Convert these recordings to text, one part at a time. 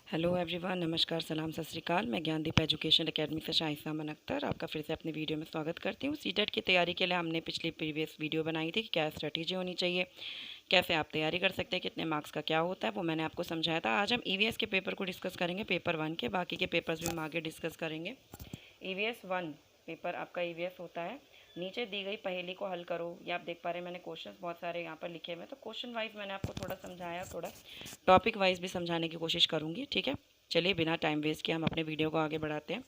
Hello everyone, नमस्कार, सलाम, सत श्री अकाल। मैं ज्ञानदीप एजुकेशन एकेडमी से शाइस्ता अमन अख्तर आपका फिर से अपने वीडियो में स्वागत करती हूँ। सीटेट की तैयारी के लिए हमने पिछली प्रीवियस वीडियो बनाई थी कि क्या स्ट्रेटेजी होनी चाहिए, कैसे आप तैयारी कर सकते हैं, कितने मार्क्स का क्या होता है, वो मैंने आपको समझाया था। आज हम ईवीएस के पेपर को डिस्कस करेंगे, पेपर 1 के। बाकी के पेपर्स भी हम आगे डिस्कस करेंगे। ईवीएस 1 पेपर आपका ईवीएस होता है। नीचे दी गई पहेली को हल करो। ये आप देख पा रहे हैं, मैंने क्वेश्चंस बहुत सारे यहाँ पर लिखे हुए हैं, तो क्वेश्चन वाइज मैंने आपको थोड़ा समझाया, थोड़ा टॉपिक वाइज भी समझाने की कोशिश करूँगी। ठीक है, चलिए बिना टाइम वेस्ट किए हम अपने वीडियो को आगे बढ़ाते हैं।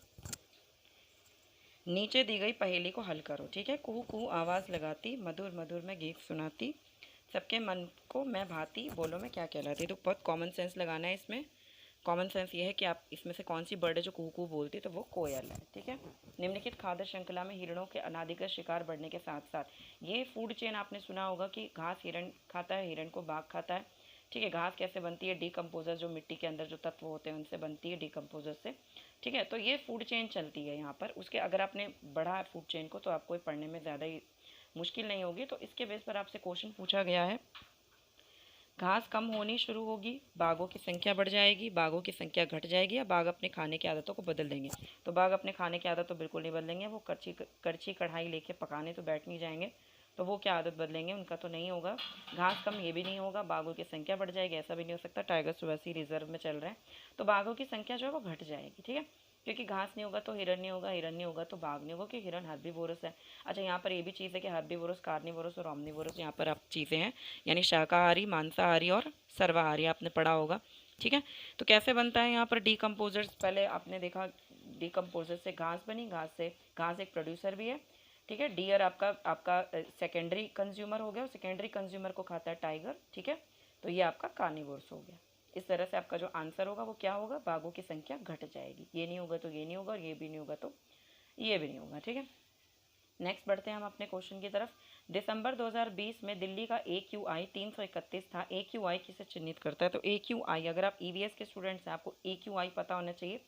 नीचे दी गई पहेली को हल करो। ठीक है, कुहू कुहू आवाज़ लगाती, मधुर मधुर में गीत सुनाती, सबके मन को मैं भाती, बोलो मैं क्या कहलाती। तो बहुत कॉमन सेंस लगाना है इसमें। कॉमन सेंस ये है कि आप इसमें से कौन सी बर्ड है जो कुहू कुहू बोलती है, तो वो कोयल है। ठीक है, निम्नलिखित खाद्य श्रृंखला में हिरणों के अनाधिकृत शिकार बढ़ने के साथ साथ, ये फूड चेन आपने सुना होगा कि घास हिरण खाता है, हिरण को बाघ खाता है। ठीक है, घास कैसे बनती है? डीकम्पोजर, जो मिट्टी के अंदर जो तत्व होते हैं उनसे बनती है, डीकम्पोजर से। ठीक है, तो ये फूड चेन चलती है यहाँ पर। उसके अगर आपने बढ़ा फूड चेन को तो आपको पढ़ने में ज़्यादा ही मुश्किल नहीं होगी। तो इसके बेस पर आपसे क्वेश्चन पूछा गया है, घास कम होनी शुरू होगी, बाघों की संख्या बढ़ जाएगी, बाघों की संख्या घट जाएगी, या बाघ अपने खाने की आदतों को बदल देंगे। तो बाघ अपने खाने की आदत तो बिल्कुल नहीं बदलेंगे। वो करछी कढ़ाई लेके पकाने तो बैठ नहीं जाएंगे, तो वो क्या आदत बदलेंगे? उनका तो नहीं होगा। घास कम, ये भी नहीं होगा। बाघों की संख्या बढ़ जाएगी, ऐसा भी नहीं हो सकता। टाइगर्स तो वैसे ही रिजर्व में चल रहे हैं, तो बाघों की संख्या जो है वो घट जाएगी। ठीक है, क्योंकि घास नहीं होगा तो हिरण नहीं होगा, हिरण नहीं होगा तो बाघ नहीं होगा, क्योंकि हिरण हर्बीवोरस है। अच्छा, यहाँ पर ये भी चीज़ है कि हर्बीवोरस, कार्निवोरस और ओमनिवोरस यहाँ पर आप चीज़ें हैं, यानी शाकाहारी, मांसाहारी और सर्वाहारी आपने पढ़ा होगा। ठीक है, तो कैसे बनता है यहाँ पर डीकम्पोजर्स? पहले आपने देखा डीकम्पोजर से घास बनी, घास एक प्रोड्यूसर भी है। ठीक है, डियर आपका आपका सेकेंडरी कंज्यूमर हो गया, और सेकेंडरी कंज्यूमर को खाता है टाइगर। ठीक है, तो ये आपका कार्निवोरस हो गया। इस तरह से आपका जो आंसर होगा वो क्या होगा? बाघों की संख्या घट जाएगी। ये नहीं होगा तो ये नहीं होगा, और ये भी नहीं होगा तो ये भी नहीं होगा। ठीक है, नेक्स्ट बढ़ते हैं हम अपने क्वेश्चन की तरफ। दिसंबर 2020 में दिल्ली का AQI 331 था। AQI किसे चिन्हित करता है? तो AQI, अगर आप EVS के स्टूडेंट्स हैं, आपको AQI पता होना चाहिए।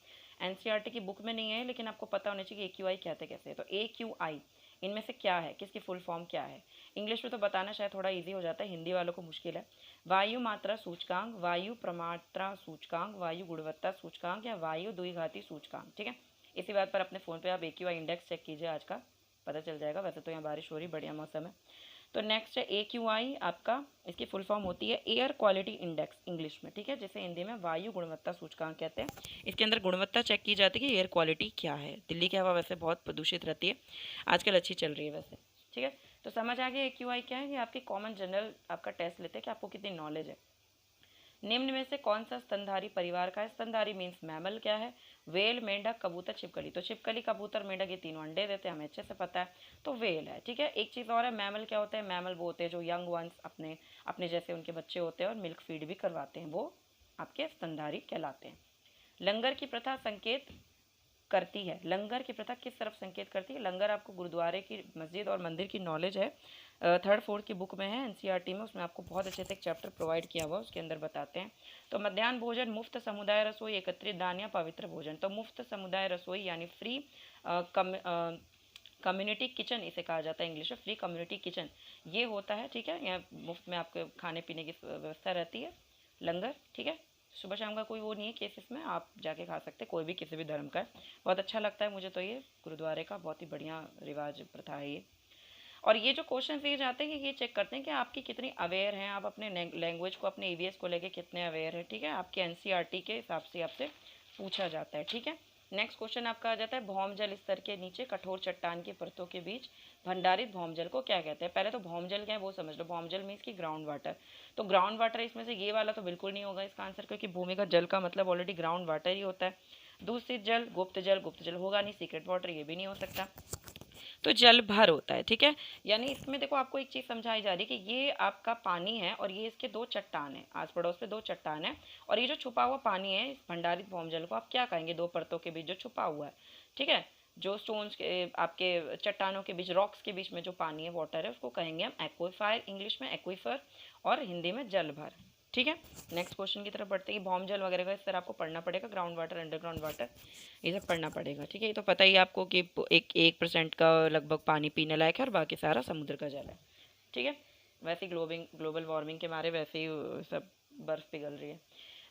NCERT की बुक में नहीं है, लेकिन आपको पता होना चाहिए कि AQI कहते कैसे है। तो AQI इनमें से क्या है, किसकी फुल फॉर्म क्या है? इंग्लिश में तो बताना शायद थोड़ा इजी हो जाता है, हिंदी वालों को मुश्किल है। वायु मात्रा सूचकांक, वायु प्रमात्रा सूचकांक, वायु गुणवत्ता सूचकांक, या वायु द्विघाती सूचकांक। ठीक है, इसी बात पर अपने फ़ोन पे आप AQI इंडेक्स चेक कीजिए, आज का पता चल जाएगा। वैसे तो यहाँ बारिश हो रही, बढ़िया मौसम है। तो नेक्स्ट है AQI आपका, इसकी फुल फॉर्म होती है एयर क्वालिटी इंडेक्स इंग्लिश में। ठीक है, जिसे हिंदी में वायु गुणवत्ता सूचकांक कहते हैं। इसके अंदर गुणवत्ता चेक की जाती है कि एयर क्वालिटी क्या है। दिल्ली की हवा वैसे बहुत प्रदूषित रहती है, आजकल अच्छी चल रही है वैसे। ठीक है, तो समझ आ गया AQI क्या है। ये आपकी कॉमन जनरल आपका टेस्ट लेते हैं कि आपको कितनी नॉलेज है। निम्न में से कौन सा स्तनधारी परिवार का है? स्तनधारी मीन्स मैमल क्या है? वेल, मेंढक, कबूतर, छिपकली। तो छिपकली, कबूतर, मेंढक ये तीनों अंडे देते हैं, हमें अच्छे से पता है, तो वेल है। ठीक है, एक चीज़ और है, मैमल क्या होते हैं? मैमल वो होते हैं जो यंग वंस अपने अपने जैसे उनके बच्चे होते हैं और मिल्क फीड भी करवाते हैं, वो आपके स्तनधारी कहलाते हैं। लंगर की प्रथा संकेत करती है, लंगर की प्रथा किस तरफ संकेत करती है? लंगर आपको गुरुद्वारे की, मस्जिद और मंदिर की नॉलेज है, थर्ड फोर्थ की बुक में है, NCERT में, उसमें आपको बहुत अच्छे से एक चैप्टर प्रोवाइड किया हुआ, उसके अंदर बताते हैं। तो मध्याह्न भोजन, मुफ्त समुदाय रसोई, एकत्रित दान या पवित्र भोजन। तो मुफ्त समुदाय रसोई यानी फ्री कम्युनिटी किचन इसे कहा जाता है इंग्लिश में, फ्री कम्युनिटी किचन ये होता है। ठीक है, यहाँ मुफ्त में आपके खाने पीने की व्यवस्था रहती है, लंगर। ठीक है, सुबह शाम का कोई वो नहीं है केस, इसमें आप जाके खा सकते हैं, कोई भी किसी भी धर्म का है। बहुत अच्छा लगता है मुझे तो, ये गुरुद्वारे का बहुत ही बढ़िया रिवाज प्रथा है ये। और ये जो क्वेश्चन ये जाते हैं कि ये चेक करते हैं कि आपकी कितनी अवेयर हैं, आप अपने लैंग्वेज को, अपने EVS को लेके कितने अवेयर हैं। ठीक है, आपके NCERT के हिसाब से आपसे पूछा जाता है। ठीक है, नेक्स्ट क्वेश्चन आपका आ जाता है, भौमजल स्तर के नीचे कठोर चट्टान की परतों के बीच भंडारित भौमजल को क्या कहते हैं? पहले तो भौमजल क्या है वो समझ लो। भौमजल मीन्स की ग्राउंड वाटर। तो ग्राउंड वाटर इसमें से ये वाला तो बिल्कुल नहीं होगा इसका आंसर, क्योंकि भूमिगत जल का मतलब ऑलरेडी ग्राउंड वाटर ही होता है। दूषित जल, गुप्त जल होगा नहीं, सीक्रेट वाटर ये भी नहीं हो सकता, तो जल भर होता है। ठीक है, यानी इसमें देखो आपको एक चीज़ समझाई जा रही है कि ये आपका पानी है और ये इसके दो चट्टान है, आस पड़ोस पे दो चट्टान है, और ये जो छुपा हुआ पानी है इस भंडारित भौमजल को आप क्या कहेंगे? दो परतों के बीच जो छुपा हुआ है। ठीक है, जो स्टोन्स के आपके चट्टानों के बीच, रॉक्स के बीच में जो पानी है, वाटर है, उसको कहेंगे हम एक्वाफायर, इंग्लिश में एक्वीफर, और हिंदी में जल भर। ठीक है, नेक्स्ट क्वेश्चन की तरफ बढ़ते हैं। भौमजल वगैरह का इस तरह आपको पढ़ना पड़ेगा, ग्राउंड वाटर, अंडरग्राउंड वाटर, ये सब पढ़ना पड़ेगा। ठीक है, ये तो पता ही आपको कि 1% का लगभग पानी पीने लायक है और बाकी सारा समुद्र का जल है। ठीक है, वैसे ग्लोबल वार्मिंग के मारे वैसे ही सब बर्फ़ पिघल रही है।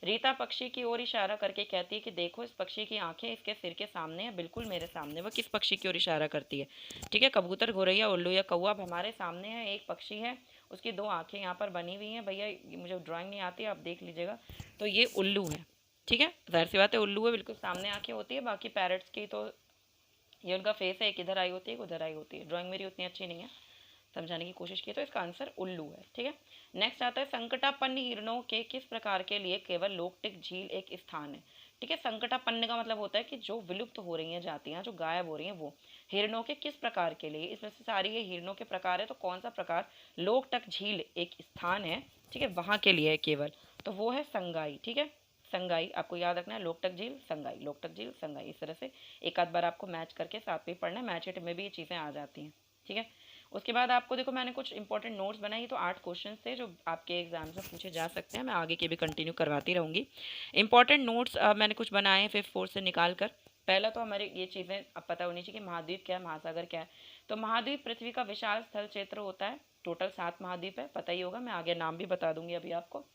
रीता पक्षी की ओर इशारा करके कहती है कि देखो इस पक्षी की आंखें इसके सिर के सामने है, बिल्कुल मेरे सामने। वह किस पक्षी की ओर इशारा करती है? ठीक है, कबूतर, गौरैया, उल्लू या कौवा। अब हमारे सामने है एक पक्षी है, उसकी दो आंखें यहाँ पर बनी हुई हैं। भैया मुझे ड्राइंग नहीं आती, आप देख लीजिएगा। तो ये उल्लू है, ठीक है, जाहिर सी बात है उल्लू है, बिल्कुल सामने आंखें होती है। बाकी पैरट्स की तो ये उनका फेस है, एक इधर आई होती है, एक उधर आई होती है। ड्राइंग मेरी उतनी अच्छी नहीं है, समझाने की कोशिश की, तो इसका आंसर उल्लू है। ठीक है, नेक्स्ट आता है संकटापन्न हिरणों के किस प्रकार के लिए केवल लोकटिक झील एक स्थान है? ठीक है, संकटापन्न का मतलब होता है कि जो विलुप्त हो रही हैं जातियां, जो गायब हो रही हैं, वो हिरणों के किस प्रकार के लिए, इसमें से सारी ये हिरणों के प्रकार है, तो कौन सा प्रकार लोकटक झील एक स्थान है, ठीक है, वहां के लिए है केवल, तो वो है संगाई। ठीक है, संगाई आपको याद रखना है, लोकटक झील संगाई, लोकटक झील संगाई। इस तरह से एक आध बार आपको मैच करके साथ में पढ़ना है, मैच हिट में भी ये चीज़ें आ जाती हैं। ठीक है, उसके बाद आपको देखो मैंने कुछ इंपॉर्टेंट नोट्स बनाए, तो 8 क्वेश्चन थे जो आपके एग्जाम से पूछे जा सकते हैं। मैं आगे के भी कंटिन्यू करवाती रहूँगी। इंपॉर्टेंट नोट्स मैंने कुछ बनाए हैं 5th 4th से निकाल कर। पहला तो हमारे ये चीज़ें अब पता होनी चाहिए कि महाद्वीप क्या है, महासागर क्या है। तो महाद्वीप पृथ्वी का विशाल स्थल क्षेत्र होता है, टोटल 7 महाद्वीप है, पता ही होगा, मैं आगे नाम भी बता दूंगी अभी आपको।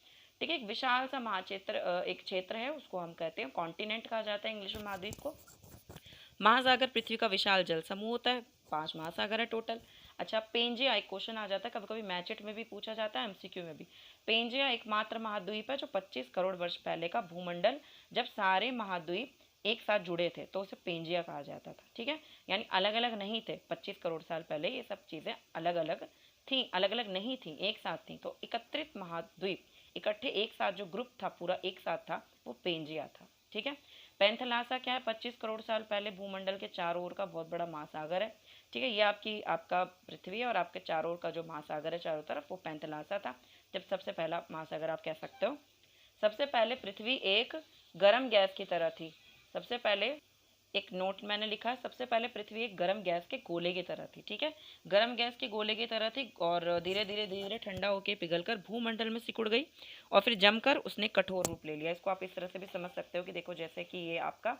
ठीक है, एक विशाल सा महाक्षेत्र, एक क्षेत्र है, उसको हम कहते हैं कॉन्टिनेंट कहा जाता है इंग्लिश में महाद्वीप को। महासागर पृथ्वी का विशाल जल समूह होता है, 5 महासागर है टोटल। अच्छा, पेंजिया एक क्वेश्चन आ जाता है, कभी कभी मैचेट में भी पूछा जाता है, एमसीक्यू में भी। पेंजिया एकमात्र महाद्वीप है जो 25 करोड़ वर्ष पहले का भूमंडल, जब सारे महाद्वीप एक साथ जुड़े थे तो उसे पेंजिया कहा जाता था। ठीक है, यानी अलग अलग नहीं थे, 25 करोड़ साल पहले ये सब चीज़ें अलग अलग थी, अलग अलग नहीं थी, एक साथ थी। तो एकत्रित महाद्वीप इकट्ठे एक साथ जो ग्रुप था पूरा एक साथ था, वो पेंजिया था। ठीक है, पैंथलासा क्या है? 25 करोड़ साल पहले भूमंडल के चारों ओर का बहुत बड़ा महासागर है। ठीक है, ये आपका पृथ्वी है और आपके चारों ओर का जो महासागर है चारों तरफ, वो पैंथलासा था, जब सबसे पहला महासागर आप कह सकते हो। सबसे पहले पृथ्वी एक गर्म गैस की तरह थी। सबसे पहले एक नोट मैंने लिखा है, सबसे पहले पृथ्वी एक गर्म गैस के गोले की तरह थी। ठीक है, गर्म गैस के गोले की तरह थी और धीरे धीरे धीरे धीरे ठंडा होकर पिघलकर भूमंडल में सिकुड़ गई और फिर जमकर उसने कठोर रूप ले लिया। इसको आप इस तरह से भी समझ सकते हो कि देखो जैसे कि ये आपका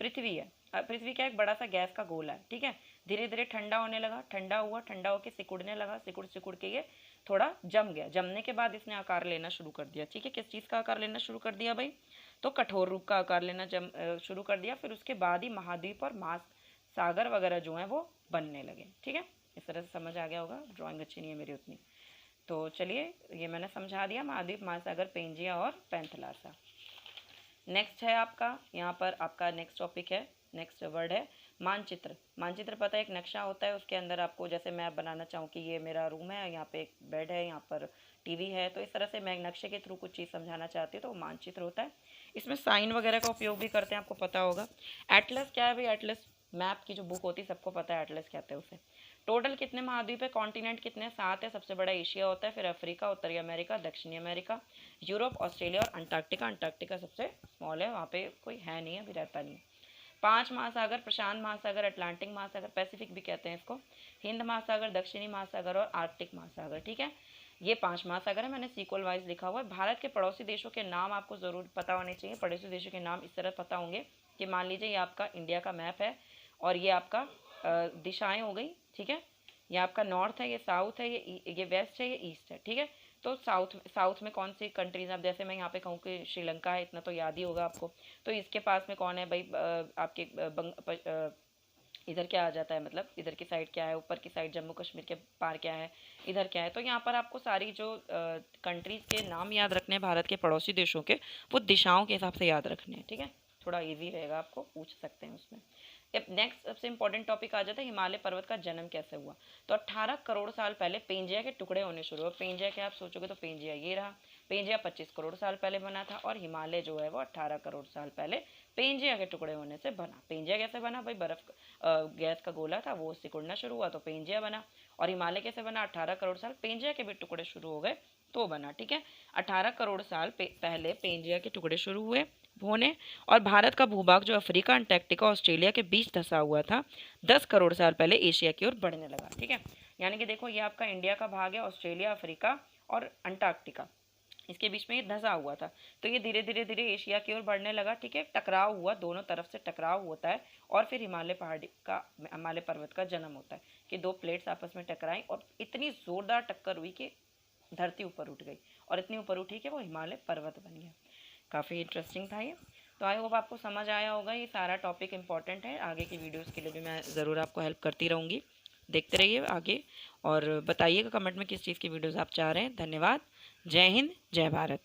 पृथ्वी है, पृथ्वी का एक बड़ा सा गैस का गोला है। ठीक है, धीरे धीरे ठंडा होने लगा, ठंडा हुआ, ठंडा होकर सिकुड़ने लगा, सिकुड़ सिकुड़ के ये थोड़ा जम गया। जमने के बाद इसने आकार लेना शुरू कर दिया। ठीक है, किस चीज़ का आकार लेना शुरू कर दिया भाई? तो कठोर रूप का आकार लेना शुरू कर दिया। फिर उसके बाद ही महाद्वीप और महासागर वगैरह जो हैं वो बनने लगे। ठीक है, इस तरह से समझ आ गया होगा, ड्राइंग अच्छी नहीं है मेरी उतनी। तो चलिए, ये मैंने समझा दिया, महाद्वीप, महासागर, पेंजिया और पैंथलासा। नेक्स्ट है आपका, यहाँ पर आपका नेक्स्ट टॉपिक है, नेक्स्ट वर्ड है मानचित्र। मानचित्र पता है एक नक्शा होता है, उसके अंदर आपको जैसे मैं बनाना चाहूँ कि ये मेरा रूम है, यहाँ पे एक बेड है, यहाँ पर टीवी है, तो इस तरह से मैं नक्शे के थ्रू कुछ चीज़ समझाना चाहती हूँ, तो वो मानचित्र होता है। इसमें साइन वगैरह का उपयोग भी करते हैं, आपको पता होगा। एटलस क्या है भाई? एटलस मैप की जो बुक होती है, सबको पता है एटलस कहते हैं उसे। टोटल कितने महाद्वीप है? कॉन्टिनेंट कितने? 7 है। सबसे बड़ा एशिया होता है, फिर अफ्रीका, उत्तरी अमेरिका, दक्षिणी अमेरिका, यूरोप, ऑस्ट्रेलिया और अंटार्कटिका। अंटार्कटिका सबसे स्मॉल है, वहाँ पे कोई है नहीं है, अभी रहता नहीं है। 5 महासागर, प्रशांत महासागर, अटलांटिक महासागर, पैसिफिक भी कहते हैं इसको, हिंद महासागर, दक्षिणी महासागर और आर्कटिक महासागर। ठीक है, ये 5 महासागर है, मैंने सीक्वल वाइज लिखा हुआ है। भारत के पड़ोसी देशों के नाम आपको ज़रूर पता होने चाहिए। पड़ोसी देशों के नाम इस तरह पता होंगे कि मान लीजिए ये आपका इंडिया का मैप है और ये आपका दिशाएं हो गई। ठीक है, ये आपका नॉर्थ है, ये साउथ है, ये वेस्ट है, ये ईस्ट है। ठीक है, तो साउथ में कौन सी कंट्रीज, अब जैसे मैं यहाँ पे कहूँ कि श्रीलंका है, इतना तो याद ही होगा आपको। तो इसके पास में कौन है भाई? आपके इधर क्या आ जाता है, मतलब इधर की साइड क्या है, ऊपर की साइड जम्मू कश्मीर के पार क्या है, इधर क्या है। तो यहाँ पर आपको सारी जो कंट्रीज़ के नाम याद रखने हैं भारत के पड़ोसी देशों के, वो दिशाओं के हिसाब से याद रखने हैं। ठीक है, थोड़ा इजी रहेगा, आपको पूछ सकते हैं उसमें। अब नेक्स्ट सबसे इंपॉर्टेंट टॉपिक आ जाता है हिमालय पर्वत का जन्म कैसे हुआ। तो 18 करोड़ साल पहले पेंजिया के टुकड़े होने शुरू हुए। पेंजिया क्या आप सोचोगे तो पेंजिया ये रहा। पेंजिया 25 करोड़ साल पहले बना था और हिमालय जो है वो 18 करोड़ साल पहले पेंजिया के टुकड़े होने से बना। पेंजिया कैसे बना भाई? बर्फ गैस का गोला था, वो सिकुड़ना शुरू हुआ तो पेंजिया बना। और हिमालय कैसे बना? 18 करोड़ साल पेंजिया के भी टुकड़े शुरू हो गए तो बना। ठीक है, 18 करोड़ साल पहले पेंजिया के टुकड़े शुरू हुए होने और भारत का भूभाग जो अफ्रीका, अंटार्कटिका, ऑस्ट्रेलिया के बीच धंसा हुआ था, 10 करोड़ साल पहले एशिया की ओर बढ़ने लगा। ठीक है, यानी कि देखो ये आपका इंडिया का भाग है, ऑस्ट्रेलिया, अफ्रीका और अंटार्कटिका, इसके बीच में ये धंसा हुआ था। तो ये धीरे धीरे धीरे एशिया की ओर बढ़ने लगा। ठीक है, टकराव हुआ, दोनों तरफ से टकराव होता है और फिर हिमालय पर्वत का जन्म होता है कि दो प्लेट्स आपस में टकराई और इतनी जोरदार टक्कर हुई कि धरती ऊपर उठ गई और इतनी ऊपर उठी कि वो हिमालय पर्वत बन गया। काफ़ी इंटरेस्टिंग था ये। तो आई होप आपको समझ आया होगा। ये सारा टॉपिक इम्पॉर्टेंट है, आगे की वीडियोस के लिए भी मैं ज़रूर आपको हेल्प करती रहूँगी। देखते रहिए आगे और बताइएगा कमेंट में किस चीज़ की वीडियोस आप चाह रहे हैं। धन्यवाद। जय हिंद, जय भारत।